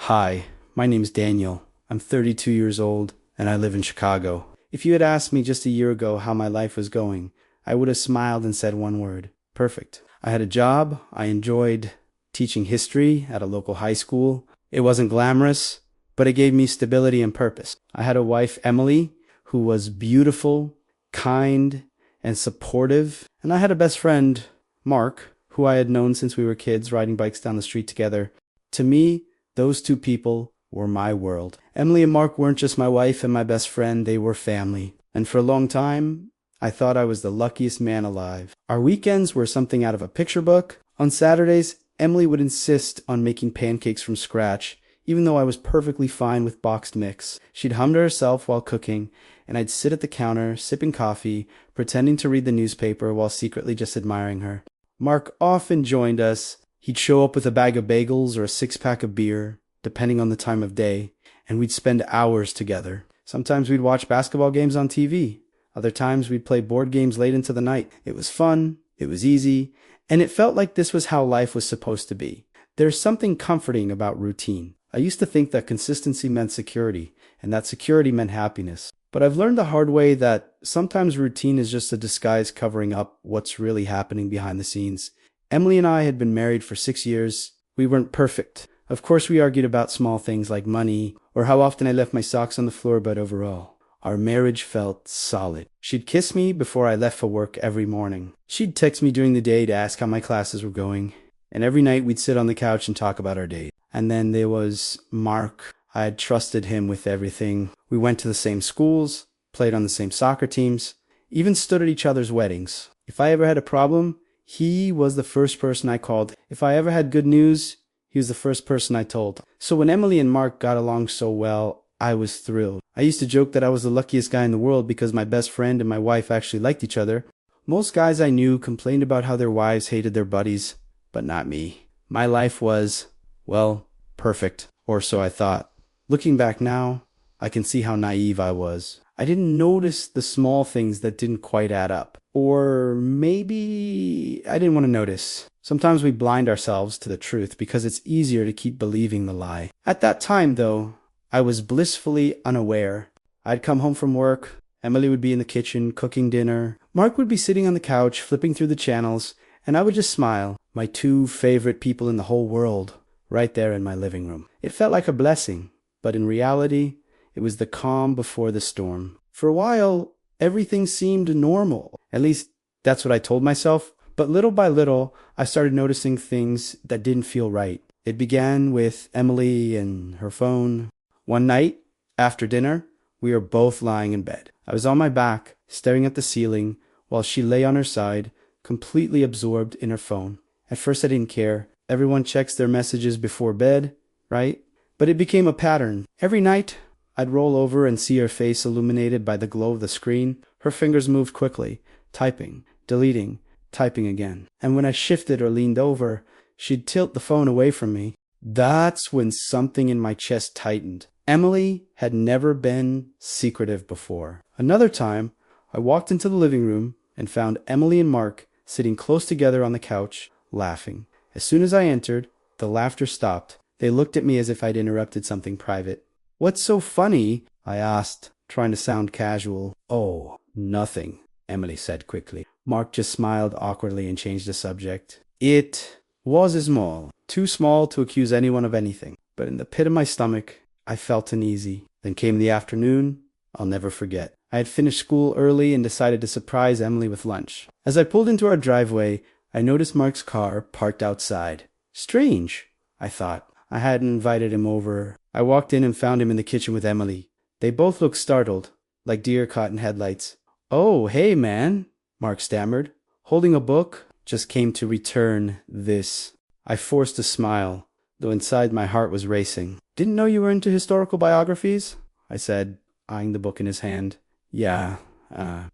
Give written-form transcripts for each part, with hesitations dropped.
Hi, my name's Daniel. I'm 32 years old, and I live in Chicago. If you had asked me just a year ago how my life was going, I would have smiled and said one word: perfect. I had a job. I enjoyed teaching history at a local high school. It wasn't glamorous, but it gave me stability and purpose. I had a wife, Emily, who was beautiful, kind, and supportive. And I had a best friend, Mark, who I had known since we were kids, riding bikes down the street together. To me, those two people were my world. Emily and Mark weren't just my wife and my best friend, they were family. And for a long time, I thought I was the luckiest man alive. Our weekends were something out of a picture book. On Saturdays, Emily would insist on making pancakes from scratch, even though I was perfectly fine with boxed mix. She'd hum to herself while cooking, and I'd sit at the counter, sipping coffee, pretending to read the newspaper while secretly just admiring her. Mark often joined us. He'd show up with a bag of bagels or a six-pack of beer, depending on the time of day, and we'd spend hours together. Sometimes we'd watch basketball games on TV. Other times we'd play board games late into the night. It was fun, it was easy, and it felt like this was how life was supposed to be. There's something comforting about routine. I used to think that consistency meant security, and that security meant happiness. But I've learned the hard way that sometimes routine is just a disguise covering up what's really happening behind the scenes. Emily and I had been married for 6 years. We weren't perfect. Of course, we argued about small things like money or how often I left my socks on the floor, but overall, our marriage felt solid. She'd kiss me before I left for work every morning. She'd text me during the day to ask how my classes were going. And every night we'd sit on the couch and talk about our day. And then there was Mark. I had trusted him with everything. We went to the same schools, played on the same soccer teams, even stood at each other's weddings. If I ever had a problem, he was the first person I called. If I ever had good news, he was the first person I told. So when Emily and Mark got along so well, I was thrilled. I used to joke that I was the luckiest guy in the world because my best friend and my wife actually liked each other. Most guys I knew complained about how their wives hated their buddies, but not me. My life was, well, perfect, or so I thought. Looking back now, I can see how naive I was. I didn't notice the small things that didn't quite add up. Or maybe I didn't want to notice. Sometimes we blind ourselves to the truth because it's easier to keep believing the lie. At that time, though, I was blissfully unaware. I'd come home from work. Emily would be in the kitchen cooking dinner. Mark would be sitting on the couch flipping through the channels, and I would just smile. My two favorite people in the whole world, right there in my living room. It felt like a blessing, but in reality, it was the calm before the storm. For a while, everything seemed normal. At least, that's what I told myself. But little by little, I started noticing things that didn't feel right. It began with Emily and her phone. One night, after dinner, we were both lying in bed. I was on my back, staring at the ceiling, while she lay on her side, completely absorbed in her phone. At first I didn't care. Everyone checks their messages before bed, right? But it became a pattern. Every night, I'd roll over and see her face illuminated by the glow of the screen. Her fingers moved quickly, typing, deleting, typing again. And when I shifted or leaned over, she'd tilt the phone away from me. That's when something in my chest tightened. Emily had never been secretive before. Another time, I walked into the living room and found Emily and Mark sitting close together on the couch, laughing. As soon as I entered, the laughter stopped. They looked at me as if I'd interrupted something private. "What's so funny?" I asked, trying to sound casual. "Oh, nothing," Emily said quickly. Mark just smiled awkwardly and changed the subject. It was small, too small to accuse anyone of anything. But in the pit of my stomach, I felt uneasy. Then came the afternoon I'll never forget. I had finished school early and decided to surprise Emily with lunch. As I pulled into our driveway, I noticed Mark's car parked outside. Strange, I thought. I hadn't invited him over. I walked in and found him in the kitchen with Emily. They both looked startled, like deer caught in headlights. "Oh, hey, man," Mark stammered. Holding a book, just came to return this. I forced a smile, though inside my heart was racing. "Didn't know you were into historical biographies," I said, eyeing the book in his hand. "Yeah,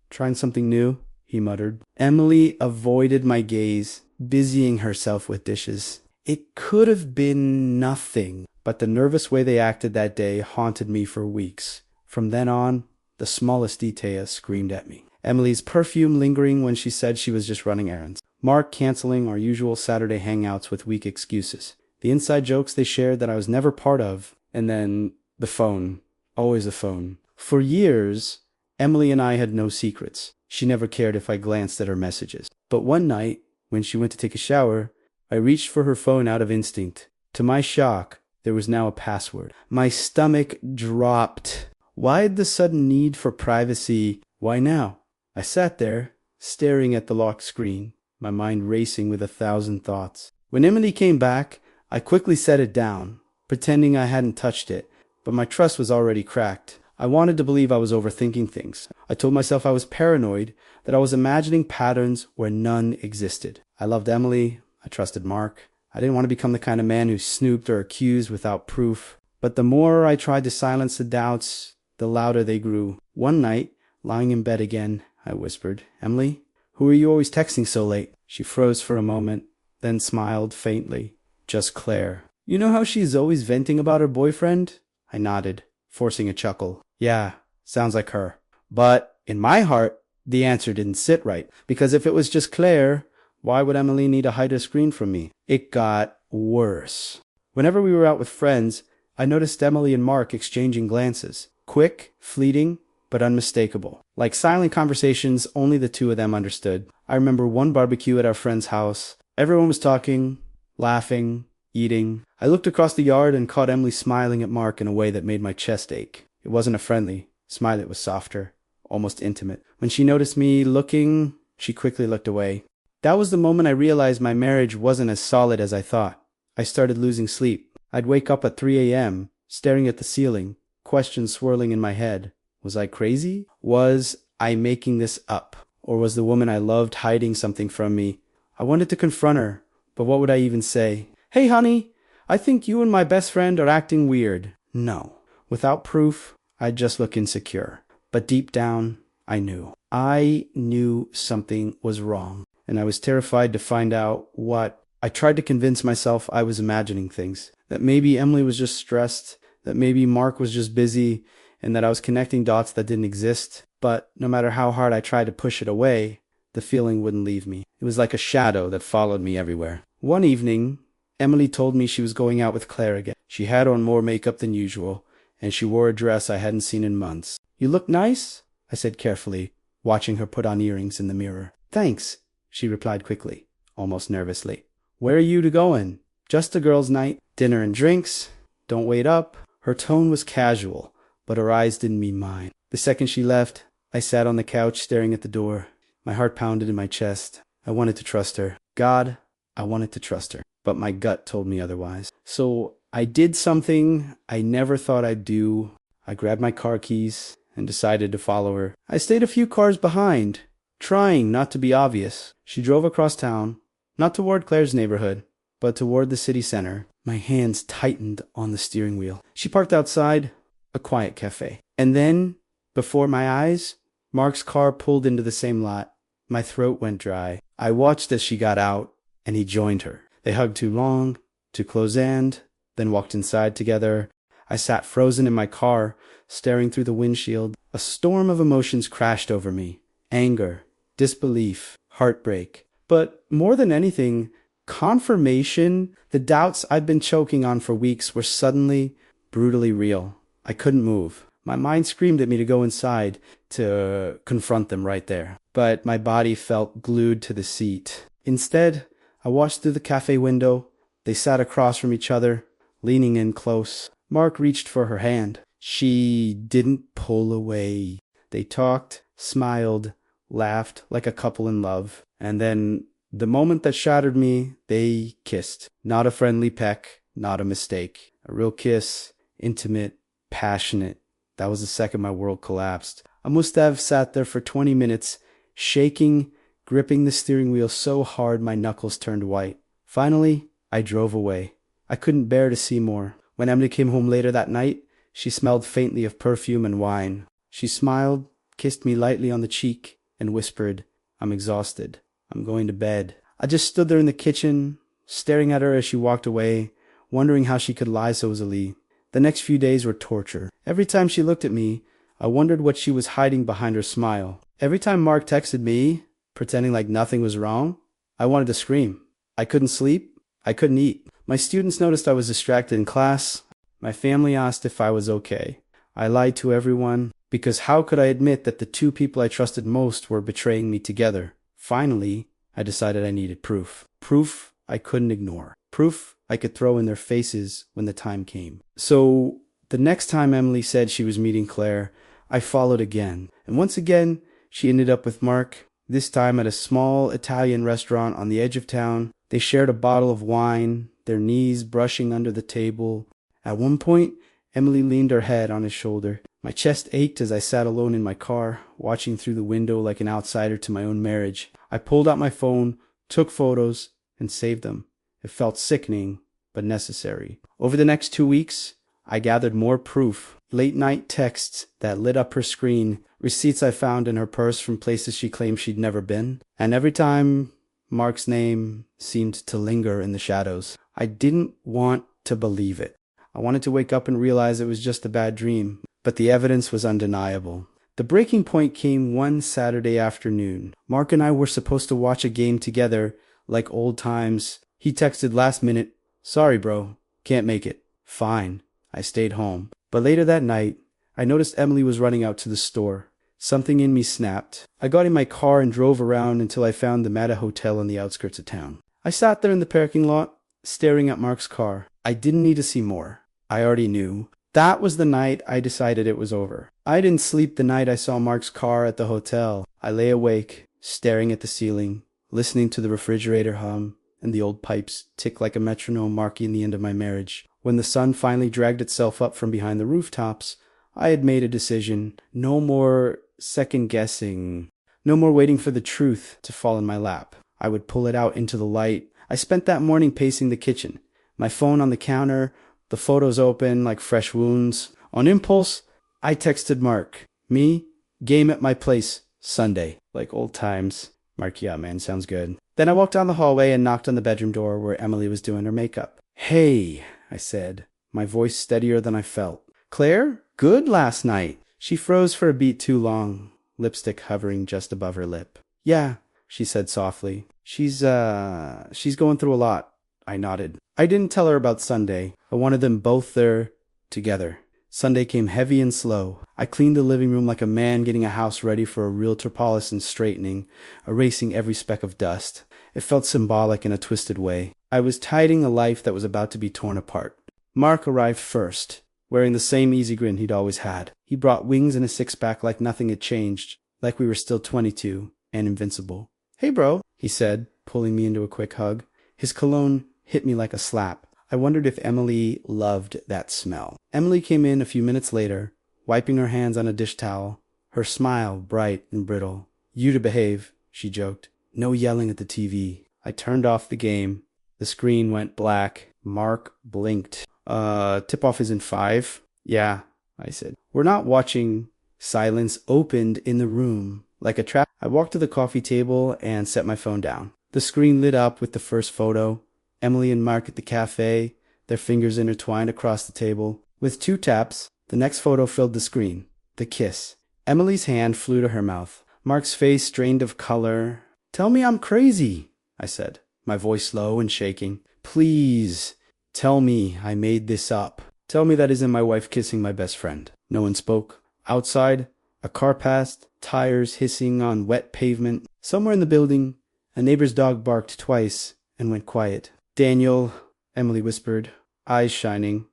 trying something new," he muttered. Emily avoided my gaze, busying herself with dishes. It could have been nothing, but the nervous way they acted that day haunted me for weeks. From then on, the smallest detail screamed at me. Emily's perfume lingering when she said she was just running errands. Mark canceling our usual Saturday hangouts with weak excuses. the inside jokes they shared that I was never part of, and then the phone. Always a phone. For years, Emily and I had no secrets. She never cared if I glanced at her messages. But one night, when she went to take a shower, I reached for her phone out of instinct. To my shock, there was now a password. My stomach dropped. Why'd the sudden need for privacy? Why now? I sat there, staring at the locked screen, my mind racing with 1,000 thoughts. When Emily came back, I quickly set it down, pretending I hadn't touched it, but my trust was already cracked. I wanted to believe I was overthinking things. I told myself I was paranoid, that I was imagining patterns where none existed. I loved Emily. I trusted Mark. I didn't want to become the kind of man who snooped or accused without proof. But the more I tried to silence the doubts, the louder they grew. One night, lying in bed again, I whispered, "Emily, who are you always texting so late?" She froze for a moment, then smiled faintly. "Just Claire." "You know how she's always venting about her boyfriend?" I nodded, forcing a chuckle. "Yeah, sounds like her." But in my heart, the answer didn't sit right, because if it was just Claire, why would Emily need to hide her screen from me? It got worse. Whenever we were out with friends, I noticed Emily and Mark exchanging glances. Quick, fleeting, but unmistakable. Like silent conversations only the two of them understood. I remember one barbecue at our friend's house. Everyone was talking, laughing, eating. I looked across the yard and caught Emily smiling at Mark in a way that made my chest ache. It wasn't a friendly smile, it was softer, almost intimate. When she noticed me looking, she quickly looked away. That was the moment I realized my marriage wasn't as solid as I thought. I started losing sleep. I'd wake up at 3 a.m., staring at the ceiling, questions swirling in my head. Was I crazy? Was I making this up? Or was the woman I loved hiding something from me? I wanted to confront her, but what would I even say? "Hey, honey, I think you and my best friend are acting weird." No. Without proof, I'd just look insecure. But deep down, I knew. I knew something was wrong, and I was terrified to find out what. I tried to convince myself I was imagining things, that maybe Emily was just stressed, that maybe Mark was just busy, and that I was connecting dots that didn't exist. But no matter how hard I tried to push it away, the feeling wouldn't leave me. It was like a shadow that followed me everywhere. One evening, Emily told me she was going out with Claire again. She had on more makeup than usual, and she wore a dress I hadn't seen in months. "You look nice," I said carefully, watching her put on earrings in the mirror. "Thanks," she replied quickly, almost nervously. "Where are you going?" "Just a girls' night. Dinner and drinks. Don't wait up." Her tone was casual, but her eyes didn't mean mine. The second she left, I sat on the couch staring at the door. My heart pounded in my chest. I wanted to trust her. God, I wanted to trust her. But my gut told me otherwise. So I did something I never thought I'd do. I grabbed my car keys and decided to follow her. I stayed a few cars behind, trying not to be obvious. She drove across town, not toward Claire's neighborhood, but toward the city center. My hands tightened on the steering wheel. She parked outside a quiet cafe. And then, before my eyes, Mark's car pulled into the same lot. My throat went dry. I watched as she got out, and he joined her. They hugged too long, too close-hand, then walked inside together. I sat frozen in my car, staring through the windshield. A storm of emotions crashed over me. Anger, disbelief, heartbreak. But more than anything, confirmation. The doubts I'd been choking on for weeks were suddenly, brutally real. I couldn't move. My mind screamed at me to go inside, to confront them right there. But my body felt glued to the seat. Instead, I watched through the cafe window. They sat across from each other, leaning in close. Mark reached for her hand. She didn't pull away. They talked, smiled, laughed like a couple in love. And then, the moment that shattered me, they kissed. Not a friendly peck, not a mistake. A real kiss, intimate, passionate. That was the second my world collapsed. I must have sat there for 20 minutes, shaking, gripping the steering wheel so hard my knuckles turned white. Finally, I drove away. I couldn't bear to see more. When Emily came home later that night, she smelled faintly of perfume and wine. She smiled, kissed me lightly on the cheek, and whispered, "I'm exhausted. I'm going to bed." I just stood there in the kitchen, staring at her as she walked away, wondering how she could lie so easily. The next few days were torture. Every time she looked at me, I wondered what she was hiding behind her smile. Every time Mark texted me, pretending like nothing was wrong, I wanted to scream. I couldn't sleep. I couldn't eat. My students noticed I was distracted in class. My family asked if I was okay. I lied to everyone, because how could I admit that the two people I trusted most were betraying me together? Finally, I decided I needed proof. Proof I couldn't ignore. Proof I could throw in their faces when the time came. So, the next time Emily said she was meeting Claire, I followed again. And once again, she ended up with Mark, this time at a small Italian restaurant on the edge of town. They shared a bottle of wine, their knees brushing under the table. At one point, Emily leaned her head on his shoulder. My chest ached as I sat alone in my car, watching through the window like an outsider to my own marriage. I pulled out my phone, took photos, and saved them. It felt sickening, but necessary. Over the next 2 weeks, I gathered more proof. Late-night texts that lit up her screen, receipts I found in her purse from places she claimed she'd never been. And every time, Mark's name seemed to linger in the shadows. I didn't want to believe it. I wanted to wake up and realize it was just a bad dream, but the evidence was undeniable. The breaking point came one Saturday afternoon. Mark and I were supposed to watch a game together, like old times. He texted last minute, "Sorry, bro, can't make it." Fine, I stayed home. But later that night, I noticed Emily was running out to the store. Something in me snapped. I got in my car and drove around until I found the Mata Hotel on the outskirts of town. I sat there in the parking lot, staring at Mark's car. I didn't need to see more. I already knew. That was the night I decided it was over. I didn't sleep the night I saw Mark's car at the hotel. I lay awake, staring at the ceiling, listening to the refrigerator hum and the old pipes tick like a metronome marking the end of my marriage. When the sun finally dragged itself up from behind the rooftops, I had made a decision. No more second-guessing. No more waiting for the truth to fall in my lap. I would pull it out into the light. I spent that morning pacing the kitchen, my phone on the counter, the photos open like fresh wounds. On impulse, I texted Mark. Me, game at my place, Sunday. Like old times. Mark, yeah, man, sounds good. Then I walked down the hallway and knocked on the bedroom door where Emily was doing her makeup. "Hey," I said, my voice steadier than I felt. "Claire, good last night." She froze for a beat too long, lipstick hovering just above her lip. "Yeah," she said softly. She's going through a lot." I nodded. I didn't tell her about Sunday. I wanted them both there, together. Sunday came heavy and slow. I cleaned the living room like a man getting a house ready for a real Turpolitan straightening, erasing every speck of dust. It felt symbolic in a twisted way. I was tidying a life that was about to be torn apart. Mark arrived first, wearing the same easy grin he'd always had. He brought wings and a six-pack like nothing had changed, like we were still 22 and invincible. "Hey, bro," he said, pulling me into a quick hug. His cologne hit me like a slap. I wondered if Emily loved that smell. Emily came in a few minutes later, wiping her hands on a dish towel, her smile bright and brittle. "You to behave," she joked. "No yelling at the TV." I turned off the game. The screen went black. Mark blinked. Tip-off is in 5? "Yeah," I said. "We're not watching." Silence opened in the room like a trap. I walked to the coffee table and set my phone down. The screen lit up with the first photo. Emily and Mark at the cafe, their fingers intertwined across the table. With 2 taps, the next photo filled the screen. The kiss. Emily's hand flew to her mouth. Mark's face drained of color. "Tell me I'm crazy," I said, my voice low and shaking. "Please, tell me I made this up. Tell me that isn't my wife kissing my best friend." No one spoke. Outside, a car passed, tires hissing on wet pavement. Somewhere in the building, a neighbor's dog barked twice and went quiet. "Daniel," Emily whispered, eyes shining.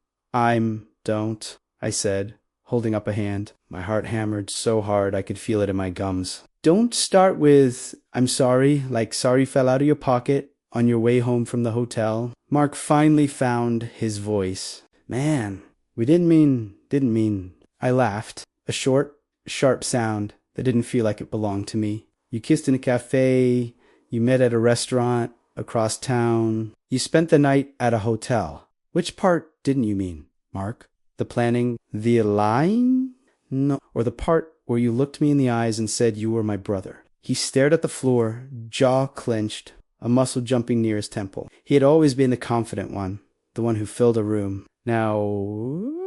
Don't," I said, holding up a hand. My heart hammered so hard I could feel it in my gums. "Don't start with, 'I'm sorry,' like sorry fell out of your pocket on your way home from the hotel." Mark finally found his voice. "Man, we didn't mean. I laughed. A short, sharp sound that didn't feel like it belonged to me. "You kissed in a cafe. You met at a restaurant. Across town. You spent the night at a hotel. Which part didn't you mean, Mark? The planning, the lying? No. Or the part where you looked me in the eyes and said you were my brother?" He stared at the floor, jaw clenched, a muscle jumping near his temple. He had always been the confident one, the one who filled a room. Now,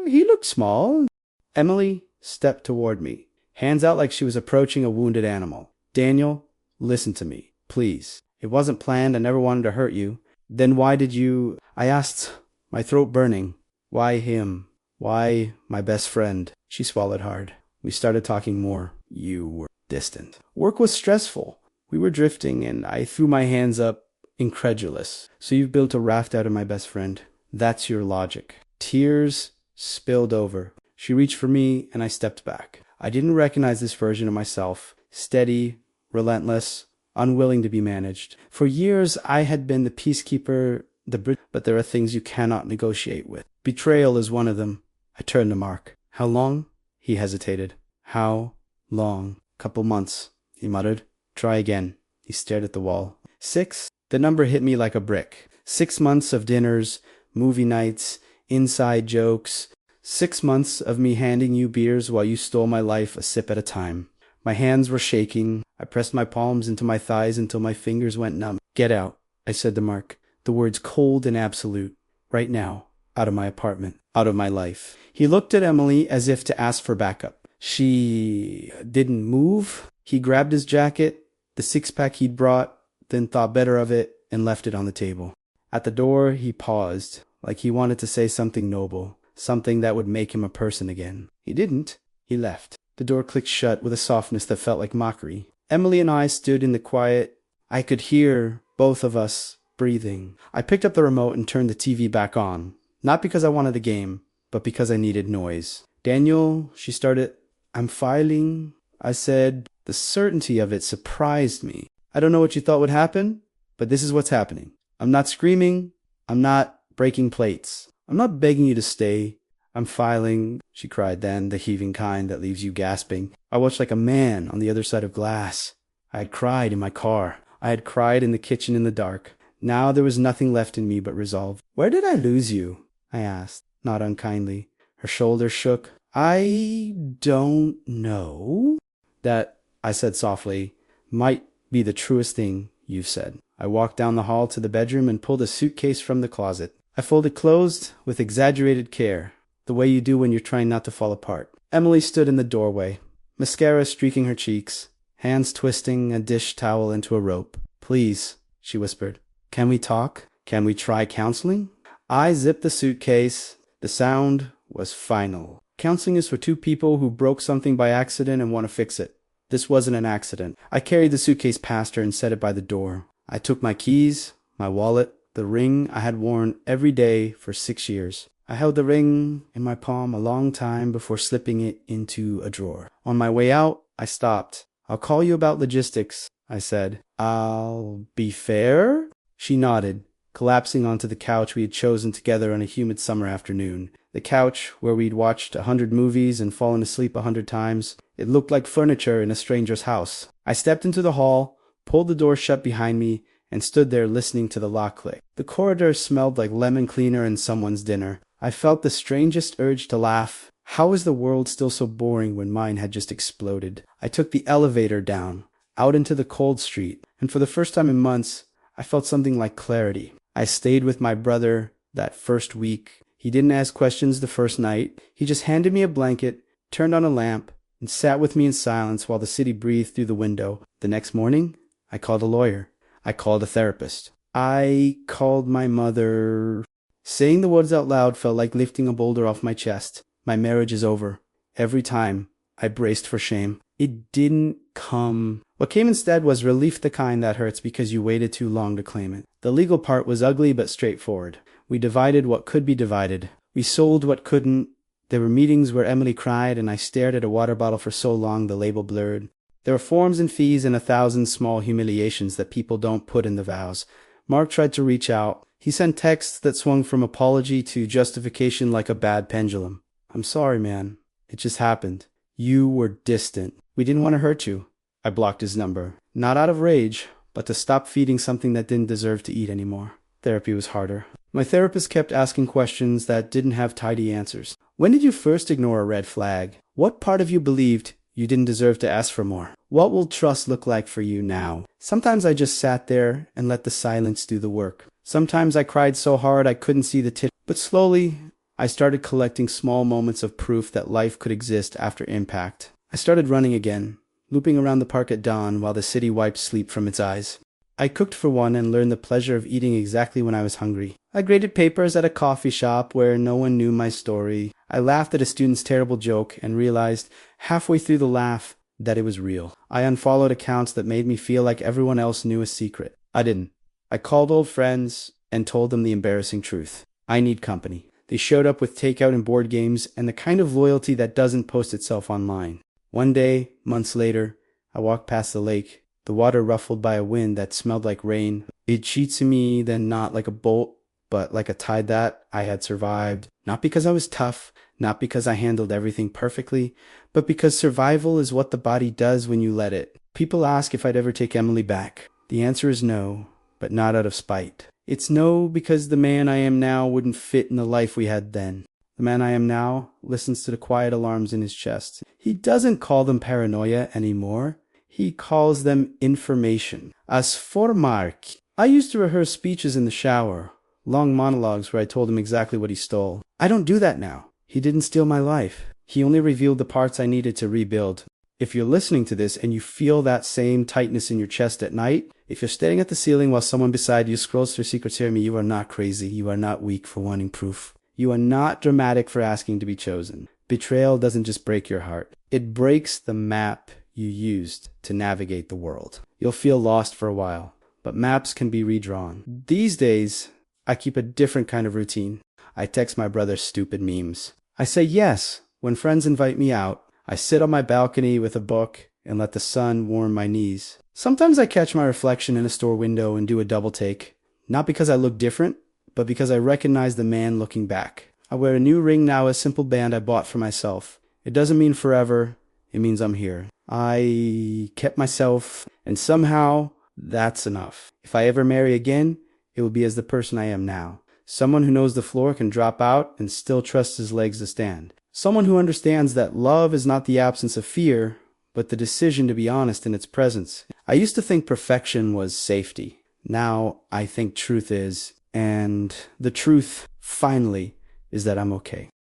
he looked small. Emily stepped toward me, hands out like she was approaching a wounded animal. "Daniel, listen to me, please. It wasn't planned. I never wanted to hurt you. Then why did you? I asked, my throat burning. Why him? Why my best friend? She swallowed hard. We started talking more. You were distant. Work was stressful. We were drifting, and I threw my hands up, incredulous. So you've built a raft out of my best friend. That's your logic. Tears spilled over. She reached for me, and I stepped back. I didn't recognize this version of myself. Steady, relentless, unwilling to be managed. For years, I had been the peacekeeper, but there are things you cannot negotiate with. Betrayal is one of them. I turned to Mark. How long? He hesitated. How long? Couple months, he muttered. Try again. He stared at the wall. 6? The number hit me like a brick. 6 months of dinners, movie nights, inside jokes. 6 months of me handing you beers while you stole my life a sip at a time. My hands were shaking. I pressed my palms into my thighs until my fingers went numb. Get out, I said to Mark. The words cold and absolute. Right now. Out of my apartment. Out of my life. He looked at Emily as if to ask for backup. She didn't move. He grabbed his jacket, the six-pack he'd brought, then thought better of it and left it on the table. At the door, he paused, like he wanted to say something noble, something that would make him a person again. He didn't. He left. The door clicked shut with a softness that felt like mockery. Emily and I stood in the quiet. I could hear both of us breathing. I picked up the remote and turned the TV back on. Not because I wanted a game, but because I needed noise. Daniel, she started. I'm filing, I said. The certainty of it surprised me. I don't know what you thought would happen, but this is what's happening. I'm not screaming. I'm not breaking plates. I'm not begging you to stay. I'm filing, she cried then, the heaving kind that leaves you gasping. I watched like a man on the other side of glass. I had cried in my car. I had cried in the kitchen in the dark. Now there was nothing left in me but resolve. Where did I lose you? I asked, not unkindly. Her shoulders shook. I don't know. That, I said softly, might be the truest thing you've said. I walked down the hall to the bedroom and pulled a suitcase from the closet. I folded closed with exaggerated care, the way you do when you're trying not to fall apart. Emily stood in the doorway, mascara streaking her cheeks, hands twisting a dish towel into a rope. Please, she whispered. Can we talk? Can we try counseling? I zipped the suitcase. The sound was final. Counseling is for two people who broke something by accident and want to fix it. This wasn't an accident. I carried the suitcase past her and set it by the door. I took my keys, my wallet, the ring I had worn every day for 6 years. I held the ring in my palm a long time before slipping it into a drawer. On my way out, I stopped. I'll call you about logistics, I said. I'll be fair? She nodded, collapsing onto the couch we had chosen together on a humid summer afternoon. The couch where we'd watched 100 movies and fallen asleep 100 times. It looked like furniture in a stranger's house. I stepped into the hall, pulled the door shut behind me, and stood there listening to the lock click. The corridor smelled like lemon cleaner and someone's dinner. I felt the strangest urge to laugh. How was the world still so boring when mine had just exploded? I took the elevator down, out into the cold street, and for the first time in months, I felt something like clarity. I stayed with my brother that first week. He didn't ask questions the first night. He just handed me a blanket, turned on a lamp, and sat with me in silence while the city breathed through the window. The next morning, I called a lawyer. I called a therapist. I called my mother. Saying the words out loud felt like lifting a boulder off my chest. My marriage is over. Every time, I braced for shame. It didn't come. What came instead was relief, the kind that hurts because you waited too long to claim it. The legal part was ugly but straightforward. We divided what could be divided. We sold what couldn't. There were meetings where Emily cried and I stared at a water bottle for so long the label blurred. There were forms and fees and 1,000 small humiliations that people don't put in the vows. Mark tried to reach out. He sent texts that swung from apology to justification like a bad pendulum. I'm sorry, man. It just happened. You were distant. We didn't want to hurt you. I blocked his number. Not out of rage, but to stop feeding something that didn't deserve to eat anymore. Therapy was harder. My therapist kept asking questions that didn't have tidy answers. When did you first ignore a red flag? What part of you believed you didn't deserve to ask for more? What will trust look like for you now? Sometimes I just sat there and let the silence do the work. Sometimes I cried so hard I couldn't see the tit. But slowly, I started collecting small moments of proof that life could exist after impact. I started running again, looping around the park at dawn while the city wiped sleep from its eyes. I cooked for one and learned the pleasure of eating exactly when I was hungry. I graded papers at a coffee shop where no one knew my story. I laughed at a student's terrible joke and realized halfway through the laugh that it was real. I unfollowed accounts that made me feel like everyone else knew a secret. I didn't. I called old friends and told them the embarrassing truth. I need company. They showed up with takeout and board games and the kind of loyalty that doesn't post itself online. One day, months later, I walked past the lake, the water ruffled by a wind that smelled like rain. It cheats me, then not like a bolt, but like a tide that I had survived. Not because I was tough, not because I handled everything perfectly, but because survival is what the body does when you let it. People ask if I'd ever take Emily back. The answer is no, but not out of spite. It's no because the man I am now wouldn't fit in the life we had then. The man I am now listens to the quiet alarms in his chest. He doesn't call them paranoia anymore. He calls them information. As for Mark, I used to rehearse speeches in the shower, long monologues where I told him exactly what he stole. I don't do that now. He didn't steal my life. He only revealed the parts I needed to rebuild. If you're listening to this and you feel that same tightness in your chest at night, if you're staring at the ceiling while someone beside you scrolls through Secret Tyranny, you are not crazy. You are not weak for wanting proof. You are not dramatic for asking to be chosen. Betrayal doesn't just break your heart. It breaks the map you used to navigate the world. You'll feel lost for a while, but maps can be redrawn. These days, I keep a different kind of routine. I text my brother stupid memes. I say yes when friends invite me out. I sit on my balcony with a book and let the sun warm my knees. Sometimes I catch my reflection in a store window and do a double take. Not because I look different, but because I recognize the man looking back. I wear a new ring now, a simple band I bought for myself. It doesn't mean forever. It means I'm here. I kept myself, and somehow that's enough. If I ever marry again, it will be as the person I am now. Someone who knows the floor can drop out and still trusts his legs to stand. Someone who understands that love is not the absence of fear, but the decision to be honest in its presence. I used to think perfection was safety. Now I think truth is, and the truth, finally, is that I'm okay.